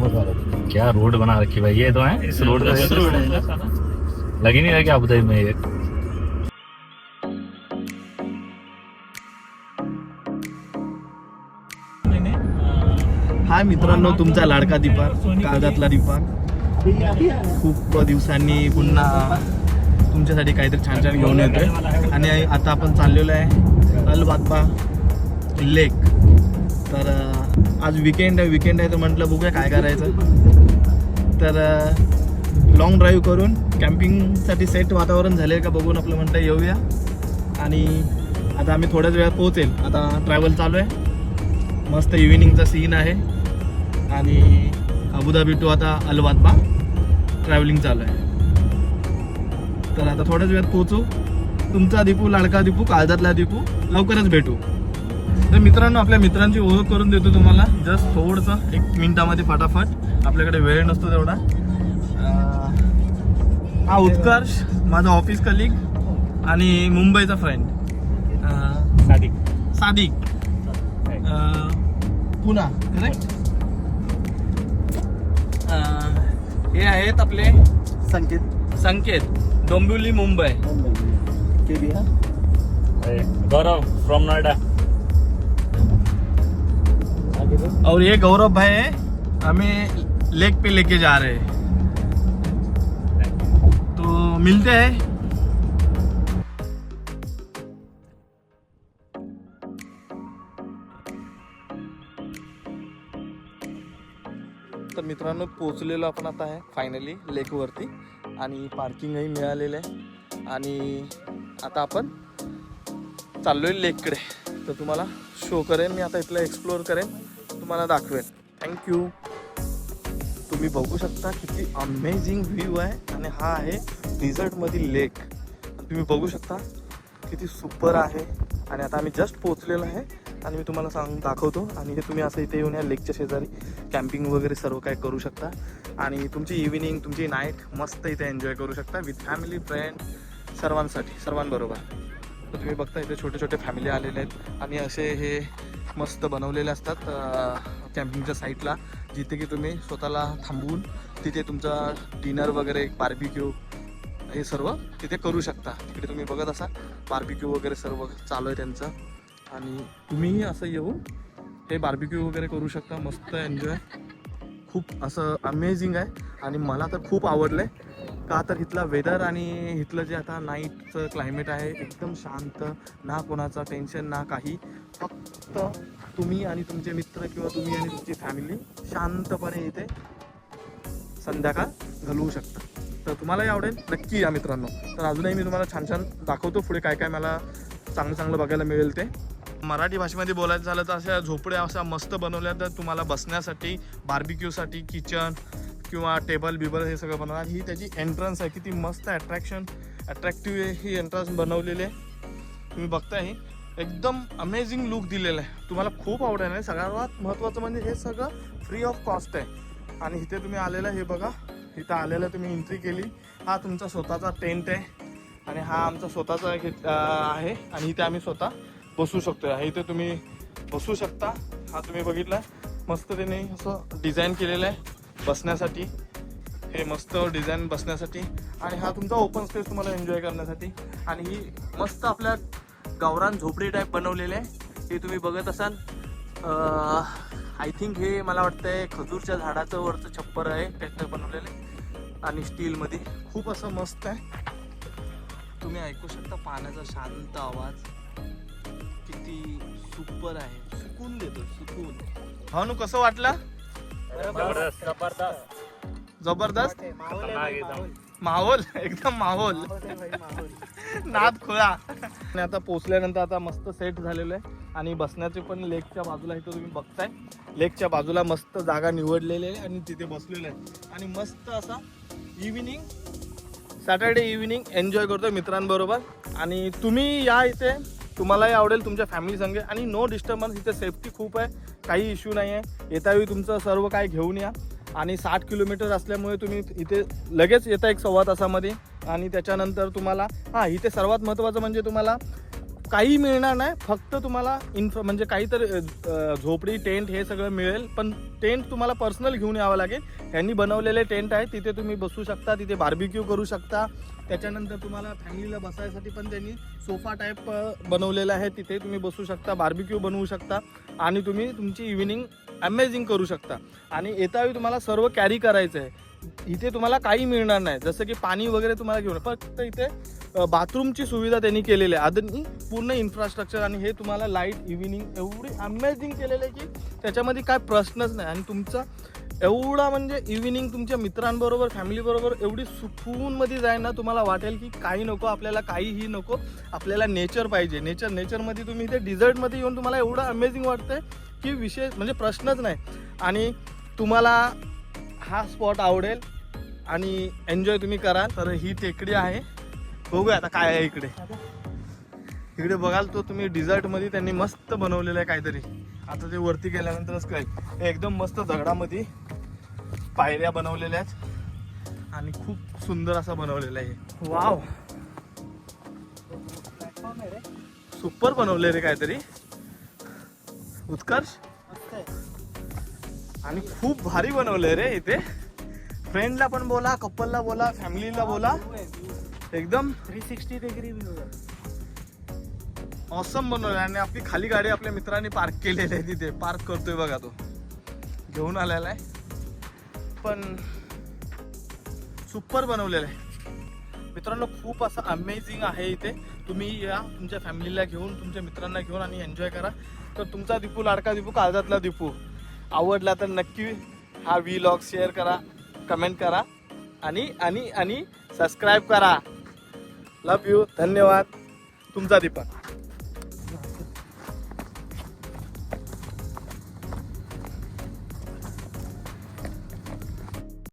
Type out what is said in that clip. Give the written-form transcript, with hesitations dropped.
क्या रोड बना रखी भाई, ये तो है इस रोड का लगी नहीं रहा कि अबू धाबी में ये। हाय मित्रांनो, तुमचा लाडका दीपक, कागदातला दीपक खूप दिवसांनी पुन्हा तुमच्यासाठी काहीतरी छान छान घेऊन येतोय. आणि आता आपण चाललेलो आहे अल बातबा लेक. तर आज विकेंड आहे तर म्हटलं बघूया काय करायचं. तर लॉंग ड्राईव्ह करून कॅम्पिंगसाठी सेट वातावरण झाले का बघून आपलं म्हटलं येऊया. आणि आता आम्ही थोड्याच वेळात पोहोचेल. आता ट्रॅव्हल चालू आहे, मस्त इव्हिनिंगचा सीन आहे. आणि अबुधाबी टू आता अल बातबा ट्रॅव्हलिंग चालू आहे. तर आता थोड्याच वेळात पोहोचू. तुमचा दीपू, लाडका दीपू, काळजातला दीपू, लवकरच भेटू. तर मित्रांनो, आपल्या मित्रांची ओळख करून देतो तुम्हाला जस्ट थोडंसं 1 मिनिटामध्ये फटाफट. आपल्याकडे वेळ नसतो तेवढा. हा उत्कर्ष, माझा ऑफिस कलिग आणि मुंबईचा फ्रेंड सादिक पुन्हा करेक्ट. हे आहेत आपले संकेत डोंबिवली मुंबई. गौरव फ्रॉम नोएडा. और ये गौरव भाई है, हमें लेक पे लेके जा रहे हैं. तो मिलते हैं. तर मित्रांनो, पोचलेलो आपण आता आहे फायनली लेकवरती. आणि पार्किंगही मिळालेलं आहे. आणि आता आपण चाललोय लेककडे. तर तुम्हाला शो करेन मी आता, इथलं एक्सप्लोअर करेन, तुम्हाला दाखवेन. थँक्यू. तुम्ही बघू शकता किती अमेझिंग व्ह्यू आहे. आणि हा आहे डिझर्टमधील लेक. तुम्ही बघू शकता किती सुपर आहे. आणि आता आम्ही जस्ट पोहोचलेलो आहे आणि मी तुम्हाला दाखवतो. आणि हे तुम्ही असं इथे येऊन या लेकच्या शेजारी कॅम्पिंग वगैरे सर्व काय करू शकता. आणि तुमची इव्हिनिंग, तुमची नाईट मस्त इथे एन्जॉय करू शकता विथ फॅमिली, फ्रेंड, सर्वांबरोबर. तर तुम्ही बघता इथे छोटे छोटे फॅमिली आलेले आहेत. आणि असे हे मस्त बनवलेले असतात कॅम्पिंगच्या साईटला, जिथे की तुम्ही स्वतःला थांबवून तिथे तुमचा डिनर वगैरे, बार्बिक्यू हे सर्व तिथे करू शकता. तिकडे तुम्ही बघत असाल बार्बिक्यू वगैरे सर्व चालू आहे त्यांचं. आणि तुम्हीही असं येऊन हे बार्बिक्यू वगैरे करू शकता. मस्त एन्जॉय, खूप असं अमेझिंग आहे. आणि मला तर खूप आवडलं आहे का, तर इथला वेदर आणि इथलं जे आता नाईटचं क्लायमेट आहे एकदम शांत, ना कोणाचं टेन्शन ना काही. फक्त तुम्ही आणि तुमचे मित्र किंवा तुम्ही आणि तुमची फॅमिली शांतपणे इथे संध्याकाळ घालवू शकता. तर तुम्हालाही आवडेल नक्की या मित्रांनो. तर अजूनही मी तुम्हाला छान छान दाखवतो पुढे काय काय मला चांगलं बघायला मिळेल ते. मराठी भाषेमध्ये बोलायचं झालं तर अशा झोपड्या अशा मस्त बनवल्या, तर तुम्हाला बसण्यासाठी, बार्बिक्यूसाठी किचन किंवा टेबल हे सगळं बनवणार. ही त्याची एंट्रन्स आहे, किती मस्त अट्रॅक्टिव्ह ही एंट्रन्स बनवलेली आहे. तुम्ही बघताय, ही एकदम अमेझिंग लुक दिलेला आहे. तुम्हाला खूप आवडेल. आहे सगळ्यात महत्त्वाचं म्हणजे हे सगळं फ्री ऑफ कॉस्ट आहे. आणि इथे तुम्ही आलेलं, हे बघा इथं आलेलं, तुम्ही एंट्री केली, हा तुमचा स्वतःचा टेंट आहे. आणि हा आमचा स्वतःचा आहे. आणि इथे आम्ही स्वतः बसू शकतो. इथे तुम्ही बसू शकता. हा तुम्ही बघितला मस्त त्याने असं डिझाईन केलेलं आहे बसण्यासाठी. हे मस्त डिझाईन बसण्यासाठी. आणि हा तुमचा ओपन स्पेस तुम्हाला एन्जॉय करण्यासाठी. आणि ही मस्त आपल्या गावरान झोपडी टाईप बनवलेले आहे. हे तुम्ही बघत असाल. आय थिंक हे मला वाटतंय खजूरच्या झाडाचं वरचं छप्पर आहे त्याचं बनवलेलं आहे. आणि स्टीलमध्ये खूप असं मस्त आहे. तुम्ही ऐकू शकता पाण्याचा शांत आवाज, किती सुपर आहे. सुकून देतो, सुकून. हा नु, कसं वाटलं? जबरदस्त माहोल, एकदम माहोल नाद खुळा. आणि आता पोचल्यानंतर आता मस्त सेट झालेलं आहे. आणि बसण्याचे पण लेकच्या बाजूला इथं तुम्ही बघताय, लेकच्या बाजूला मस्त जागा निवडलेली आहे. आणि तिथे बसलेलं आहे. आणि मस्त असा सॅटर्डे इव्हिनिंग एन्जॉय करतोय मित्रांबरोबर. आणि तुम्ही या इथे, तुम्हालाही आवडेल तुमच्या फॅमिली संगे. आणि नो डिस्टर्बन्स, इथे सेफ्टी खूप आहे, काही इश्यू नाही आहे. येतावेळी तुमचं सर्व काय घेऊन या. आणि 60 किलोमीटर असल्यामुळे तुम्ही इथे लगेच येता 1 सव्वा तासामध्ये. आणि त्याच्यानंतर तुम्हाला इथे सर्वात महत्त्वाचं म्हणजे तुम्हाला काही मिळणार नाही, फक्त तुम्हाला म्हणजे काहीतरी झोपडी टेंट हे सगळं मिळेल, पण टेंट तुम्हाला पर्सनल घेऊन यावं लागेल. त्यांनी बनवलेले टेंट आहे, तिथे तुम्ही बसू शकता, तिथे बार्बिक्यू करू शकता. त्याच्यानंतर तुम्हाला फॅमिलीला बसायसाठी पण त्यांनी सोफा टाईप बनवलेला आहे, तिथे तुम्ही बसू शकता, बार्बिक्यू बनवू शकता आणि तुम्ही तुमची इव्हिनिंग अमेझिंग करू शकता. आणि येतावेळी तुम्हाला सर्व कॅरी करायचं आहे. इथे तुम्हाला काही मिळणार नाही, जसं की पाणी वगैरे तुम्हाला घेऊन, फक्त इथे बाथरूमची सुविधा त्यांनी केलेली आहे, आधी पूर्ण इन्फ्रास्ट्रक्चर. आणि हे तुम्हाला लाईट इव्हिनिंग एवढी अमेझिंग केलेलं आहे की त्याच्यामध्ये काय प्रश्नच नाही. आणि तुमचा एवढा म्हणजे इव्हिनिंग तुमच्या मित्रांबरोबर फॅमिलीबरोबर एवढी सुकूनमध्ये जाईल ना, तुम्हाला वाटेल की काही नको आपल्याला, काहीही नको, आपल्याला नेचर पाहिजे. नेचरमध्ये तुम्ही इथे डिझर्टमध्ये येऊन तुम्हाला एवढं अमेझिंग वाटतंय की विशेष म्हणजे प्रश्नच नाही. आणि तुम्हाला हा स्पॉट आवडेल आणि एन्जॉय तुम्ही कराल. तर ही टेकडी आहे, बघूया आता काय आहे इकडे. इकडे बघाल तो तुम्ही डिझर्टमध्ये त्यांनी मस्त बनवलेलं आहे काहीतरी. आता ते वरती गेल्यानंतरच कळेल. एकदम मस्त दगडामध्ये पायऱ्या बनवलेल्या आहेत आणि खूप सुंदर असं बनवलेलं आहे. वाव, सुपर बनवले रे काहीतरी, उत्कर्ष. आणि खूप भारी बनवलंय रे. इथे फ्रेंडला पण बोला, कपलला बोला, फॅमिलीला बोला, एकदम 360 डिग्री व्ह्यू आहे. ऑसम बनवलंय. आणि आपली खाली गाडी आपल्या मित्रांनी पार्क केलेली आहे, तिथे पार्क करतोय बघा, तो घेऊन आलेला आहे. पण सुपर बनवलेलं आहे मित्रांनो, खूप असं अमेझिंग आहे इथे. तुम्ही या तुमच्या फॅमिलीला घेऊन, तुमच्या मित्रांना घेऊन आणि एन्जॉय करा. तर तुमचा दीपू, लाडका दीपू, काळजातला दीपू आवडला तर नक्की हा व्लॉग शेअर करा, कमेंट करा आणि आणि आणि सबस्क्राईब करा. लव यू, धन्यवाद. तुमचा दीपक.